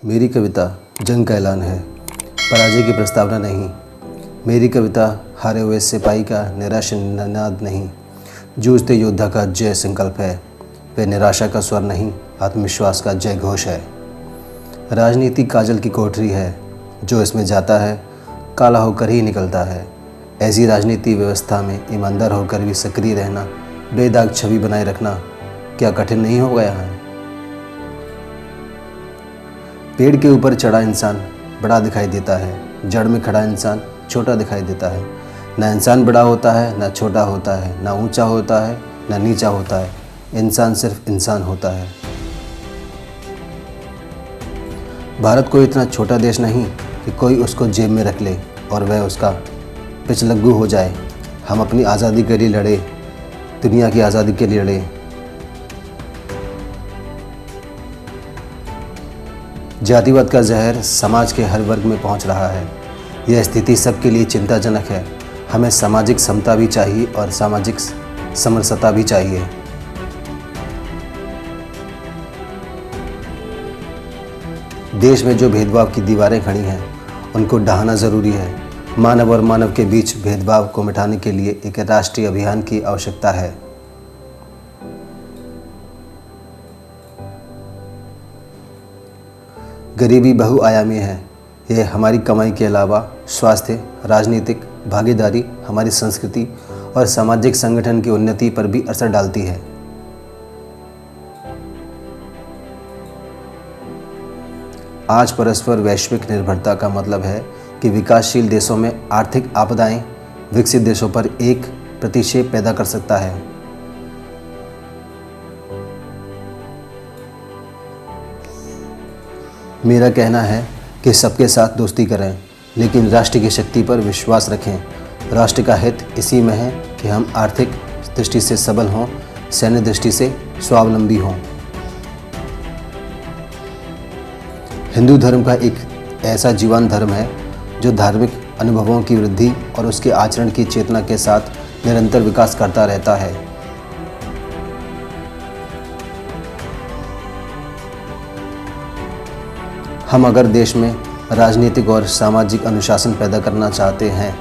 मेरी कविता जंग का ऐलान है, पराजय की प्रस्तावना नहीं। मेरी कविता हारे हुए सिपाही का निराश निनाद नहीं, जूझते योद्धा का जय संकल्प है। वह निराशा का स्वर नहीं, आत्मविश्वास का जय घोष है। राजनीति काजल की कोठरी है, जो इसमें जाता है काला होकर ही निकलता है। ऐसी राजनीति व्यवस्था में ईमानदार होकर भी सक्रिय रहना, बेदाग छवि बनाए रखना क्या कठिन नहीं हो गया है। पेड़ के ऊपर चढ़ा इंसान बड़ा दिखाई देता है, जड़ में खड़ा इंसान छोटा दिखाई देता है। ना इंसान बड़ा होता है, ना छोटा होता है, ना ऊंचा होता है, ना नीचा होता है। इंसान सिर्फ इंसान होता है। भारत कोई इतना छोटा देश नहीं कि कोई उसको जेब में रख ले और वह उसका पिछलग्गू हो जाए। हम अपनी आज़ादी के लिए लड़े, दुनिया की आज़ादी के लिए लड़े। जातिवाद का जहर समाज के हर वर्ग में पहुंच रहा है। यह स्थिति सबके लिए चिंताजनक है। हमें सामाजिक समता भी चाहिए और सामाजिक समरसता भी चाहिए। देश में जो भेदभाव की दीवारें खड़ी हैं, उनको ढहाना ज़रूरी है। मानव और मानव के बीच भेदभाव को मिटाने के लिए एक राष्ट्रीय अभियान की आवश्यकता है। गरीबी बहुआयामी है। यह हमारी कमाई के अलावा स्वास्थ्य, राजनीतिक भागीदारी, हमारी संस्कृति और सामाजिक संगठन की उन्नति पर भी असर डालती है। आज परस्पर वैश्विक निर्भरता का मतलब है कि विकासशील देशों में आर्थिक आपदाएं विकसित देशों पर एक प्रतिक्षेप पैदा कर सकता है। मेरा कहना है कि सबके साथ दोस्ती करें, लेकिन राष्ट्र की शक्ति पर विश्वास रखें। राष्ट्र का हित इसी में है कि हम आर्थिक दृष्टि से सबल हों, सैन्य दृष्टि से स्वावलंबी हों। हिंदू धर्म का एक ऐसा जीवन धर्म है जो धार्मिक अनुभवों की वृद्धि और उसके आचरण की चेतना के साथ निरंतर विकास करता रहता है। हम अगर देश में राजनीतिक और सामाजिक अनुशासन पैदा करना चाहते हैं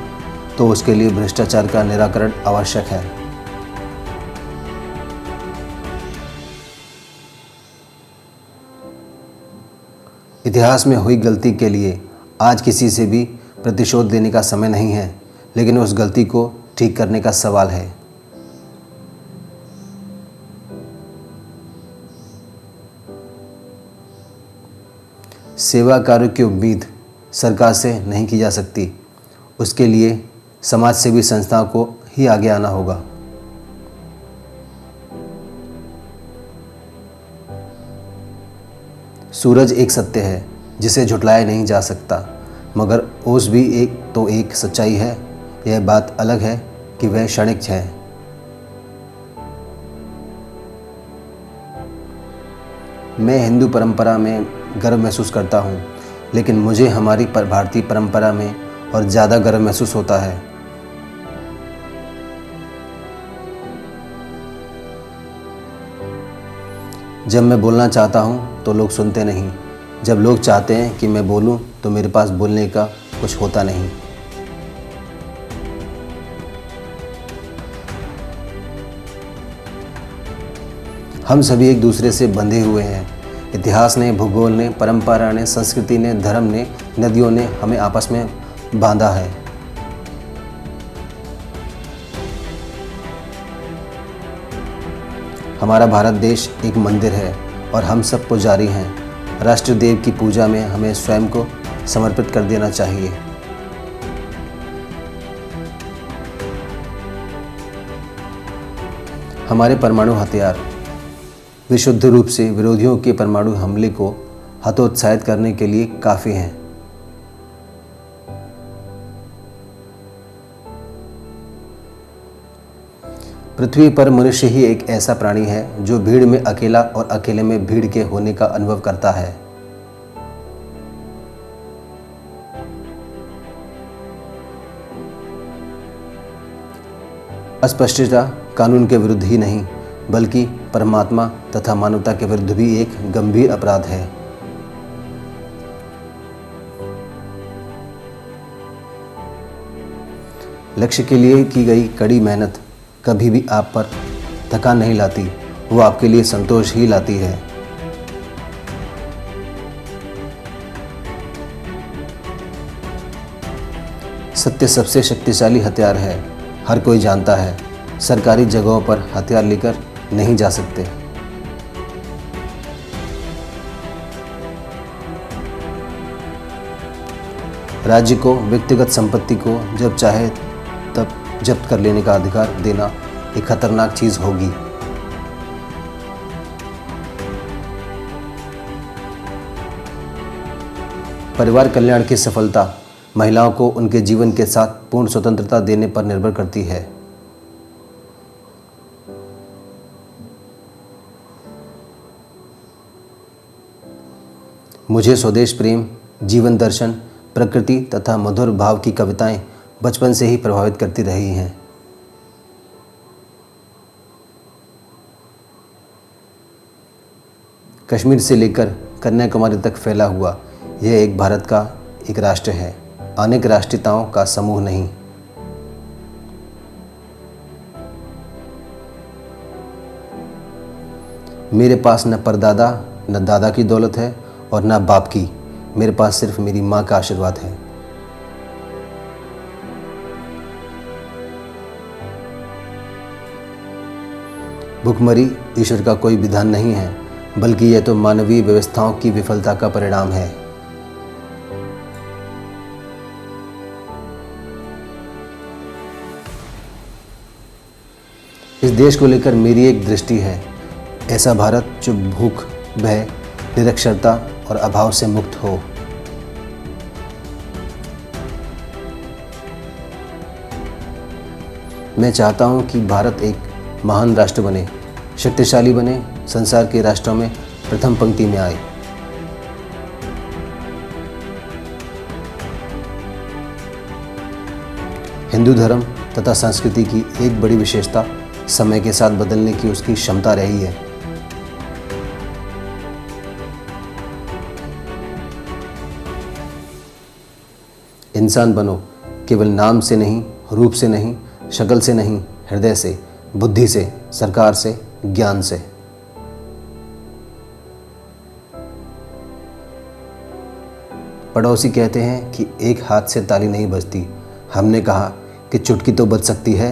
तो उसके लिए भ्रष्टाचार का निराकरण आवश्यक है। इतिहास में हुई गलती के लिए आज किसी से भी प्रतिशोध देने का समय नहीं है, लेकिन उस गलती को ठीक करने का सवाल है। सेवा कार्य की उम्मीद सरकार से नहीं की जा सकती। उसके लिए समाज सेवी संस्थाओं को ही आगे आना होगा। सूरज एक सत्य है जिसे झुटलाया नहीं जा सकता, मगर ओस भी एक सच्चाई है। यह बात अलग है कि वह क्षणिक है। मैं हिंदू परंपरा में गर्व महसूस करता हूँ, लेकिन मुझे हमारी भारतीय परंपरा में और ज़्यादा गर्व महसूस होता है। जब मैं बोलना चाहता हूँ तो लोग सुनते नहीं। जब लोग चाहते हैं कि मैं बोलूँ तो मेरे पास बोलने का कुछ होता नहीं। हम सभी एक दूसरे से बंधे हुए हैं। इतिहास ने, भूगोल ने, परंपरा ने, संस्कृति ने, धर्म ने, नदियों ने हमें आपस में बांधा है। हमारा भारत देश एक मंदिर है और हम सब पुजारी हैं। राष्ट्रदेव की पूजा में हमें स्वयं को समर्पित कर देना चाहिए। हमारे परमाणु हथियार विशुद्ध रूप से विरोधियों के परमाणु हमले को हतोत्साहित करने के लिए काफ़ी हैं। पृथ्वी पर मनुष्य ही एक ऐसा प्राणी है जो भीड़ में अकेला और अकेले में भीड़ के होने का अनुभव करता है। अस्पष्टता कानून के विरुद्ध ही नहीं, बल्कि परमात्मा तथा मानवता के विरुद्ध भी एक गंभीर अपराध है। लक्ष्य के लिए की गई कड़ी मेहनत कभी भी आप पर थकान नहीं लाती, वो आपके लिए संतोष ही लाती है। सत्य सबसे शक्तिशाली हथियार है। हर कोई जानता है, सरकारी जगहों पर हथियार लेकर नहीं जा सकते। राज्य को व्यक्तिगत संपत्ति को जब चाहे तब जब्त कर लेने का अधिकार देना एक खतरनाक चीज होगी। परिवार कल्याण की सफलता महिलाओं को उनके जीवन के साथ पूर्ण स्वतंत्रता देने पर निर्भर करती है। मुझे स्वदेश प्रेम, जीवन दर्शन, प्रकृति तथा मधुर भाव की कविताएं बचपन से ही प्रभावित करती रही हैं। कश्मीर से लेकर कन्याकुमारी तक फैला हुआ यह एक भारत का एक राष्ट्र है, अनेक राष्ट्रीयताओं का समूह नहीं। मेरे पास न परदादा न दादा की दौलत है और न बाप की, मेरे पास सिर्फ मेरी माँ का आशीर्वाद है। भुखमरी ईश्वर का कोई विधान नहीं है, बल्कि यह तो मानवीय व्यवस्थाओं की विफलता का परिणाम है। इस देश को लेकर मेरी एक दृष्टि है, ऐसा भारत जो भूख, भय, निरक्षरता और अभाव से मुक्त हो। मैं चाहता हूं कि भारत एक महान राष्ट्र बने, शक्तिशाली बने, संसार के राष्ट्रों में प्रथम पंक्ति में आए। हिंदू धर्म तथा संस्कृति की एक बड़ी विशेषता समय के साथ बदलने की उसकी क्षमता रही है। इंसान बनो, केवल नाम से नहीं, रूप से नहीं, शक्ल से नहीं, हृदय से, बुद्धि से, सरकार से, ज्ञान से। पड़ोसी कहते हैं कि एक हाथ से ताली नहीं बजती। हमने कहा कि चुटकी तो बज सकती है।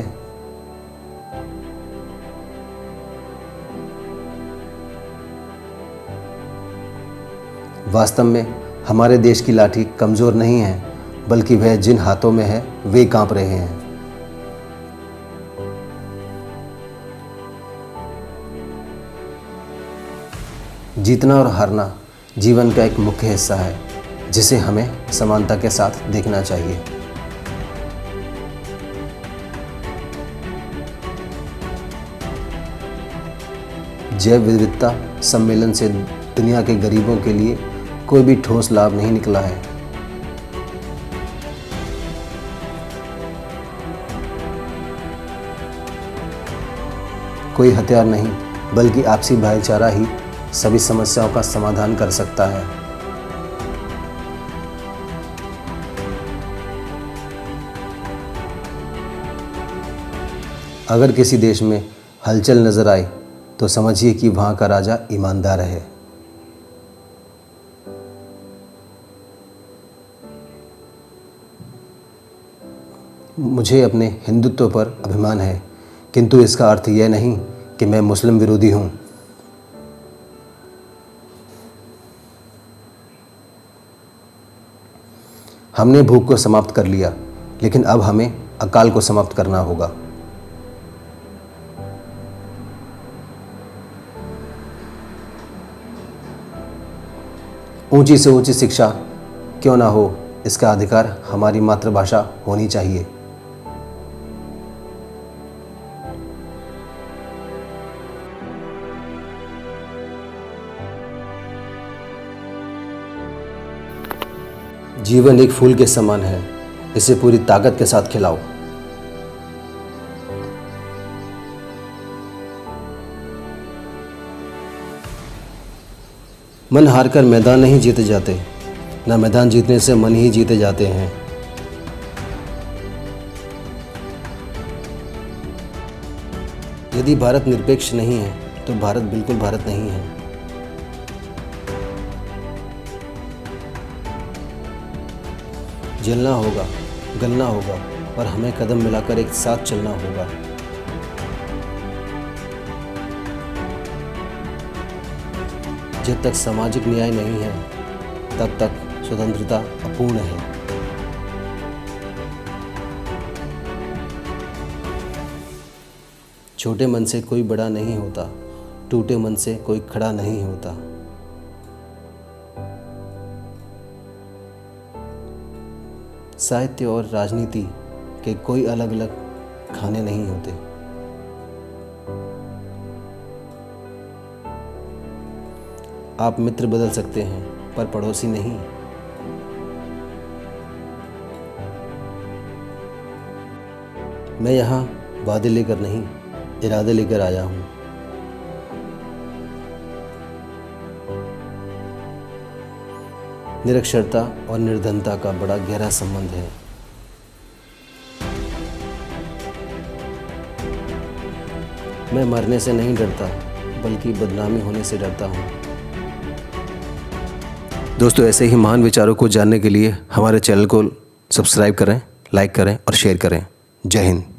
वास्तव में हमारे देश की लाठी कमज़ोर नहीं है, बल्कि वह जिन हाथों में है वे कांप रहे हैं। जीतना और हारना जीवन का एक मुख्य हिस्सा है, जिसे हमें समानता के साथ देखना चाहिए। जैव विविधता सम्मेलन से दुनिया के गरीबों के लिए कोई भी ठोस लाभ नहीं निकला है। कोई हथियार नहीं, बल्कि आपसी भाईचारा ही सभी समस्याओं का समाधान कर सकता है। अगर किसी देश में हलचल नजर आए तो समझिए कि वहां का राजा ईमानदार है। मुझे अपने हिंदुत्व पर अभिमान है, किंतु इसका अर्थ यह नहीं कि मैं मुस्लिम विरोधी हूं। हमने भूख को समाप्त कर लिया, लेकिन अब हमें अकाल को समाप्त करना होगा। ऊंची से ऊंची शिक्षा क्यों ना हो, इसका अधिकार हमारी मातृभाषा होनी चाहिए। जीवन एक फूल के समान है, इसे पूरी ताकत के साथ खिलाओ। मन हारकर मैदान नहीं जीते जाते, ना मैदान जीतने से मन ही जीते जाते हैं। यदि भारत निरपेक्ष नहीं है तो भारत बिल्कुल भारत नहीं है। जलना होगा, गलना होगा और हमें कदम मिलाकर एक साथ चलना होगा। जब तक सामाजिक न्याय नहीं है तब तक स्वतंत्रता अपूर्ण है। छोटे मन से कोई बड़ा नहीं होता, टूटे मन से कोई खड़ा नहीं होता। साहित्य और राजनीति के कोई अलग अलग खाने नहीं होते। आप मित्र बदल सकते हैं पर पड़ोसी नहीं। मैं यहाँ वादे लेकर नहीं, इरादे लेकर आया हूँ। निरक्षरता और निर्धनता का बड़ा गहरा संबंध है। मैं मरने से नहीं डरता बल्कि बदनामी होने से डरता हूँ। दोस्तों, ऐसे ही महान विचारों को जानने के लिए हमारे चैनल को सब्सक्राइब करें, लाइक करें और शेयर करें। जय हिंद।